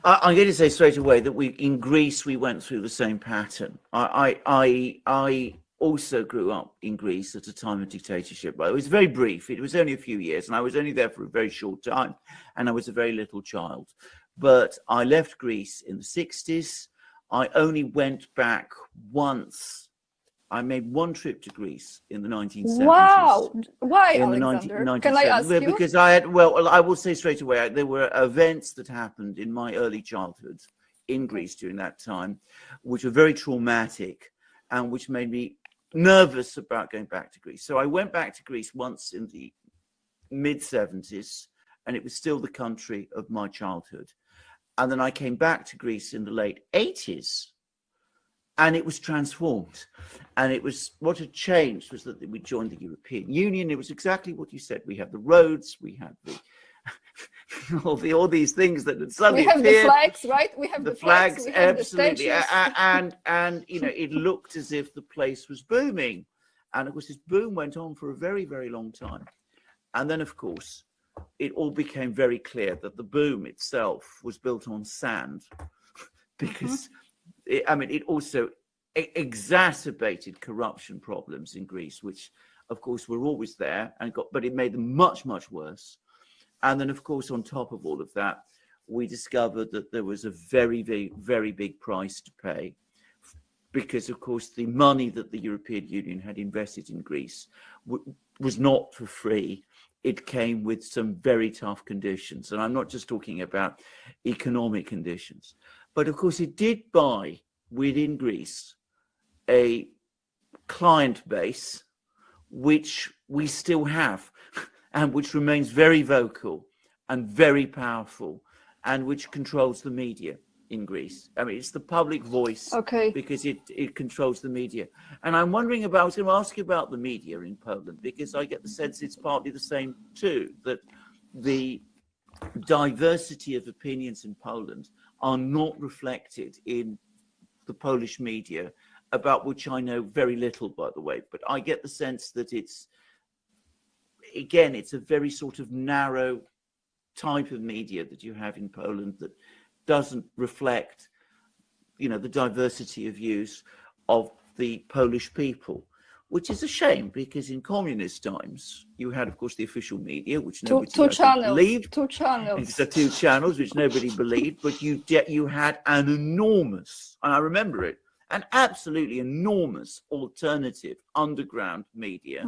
I'm going to say straight away that in Greece we went through the same pattern. I also grew up in Greece at a time of dictatorship. But it was very brief. It was only a few years, and I was only there for a very short time, and I was a very little child. But I left Greece in the 60s. I only went back once. I made one trip to Greece in the 1970s. Wow! Why, In the Alexander? 1970s. Can I ask you? Because I had, well, I will say straight away, there were events that happened in my early childhood in Greece during that time, which were very traumatic and which made me nervous about going back to Greece. So I went back to Greece once in the mid-70s, and it was still the country of my childhood. And then I came back to Greece in the late 80s, and it was transformed. And it was, what had changed was that we joined the European Union. It was exactly what you said. We had the roads, we had the all these things that had suddenly appeared. We have the flags, right? We have the the flags, we have absolutely. the statues. And you know, it looked as if the place was booming. And of course, this boom went on for a very, very long time. And then, of course, it all became very clear that the boom itself was built on sand, because it also exacerbated corruption problems in Greece, which of course were always there, but it made them much, much worse. And then, of course, on top of all of that, we discovered that there was a very, very, very big price to pay, because, of course, the money that the European Union had invested in Greece was not for free. It came with some very tough conditions. And I'm not just talking about economic conditions, but of course it did buy within Greece a client base, which we still have, and which remains very vocal and very powerful, and which controls the media in Greece. I mean, it's the public voice, because it controls the media. And I'm wondering about, I was going to ask you about the media in Poland, because I get the sense it's partly the same too, that the diversity of opinions in Poland are not reflected in the Polish media, about which I know very little, by the way. But I get the sense that it's a very sort of narrow type of media that you have in Poland that doesn't reflect, the diversity of views of the Polish people, which is a shame, because in communist times you had, of course, the official media, which nobody believed. Two channels. It's the two channels, which nobody believed, but you had an enormous, and I remember it, an absolutely enormous alternative underground media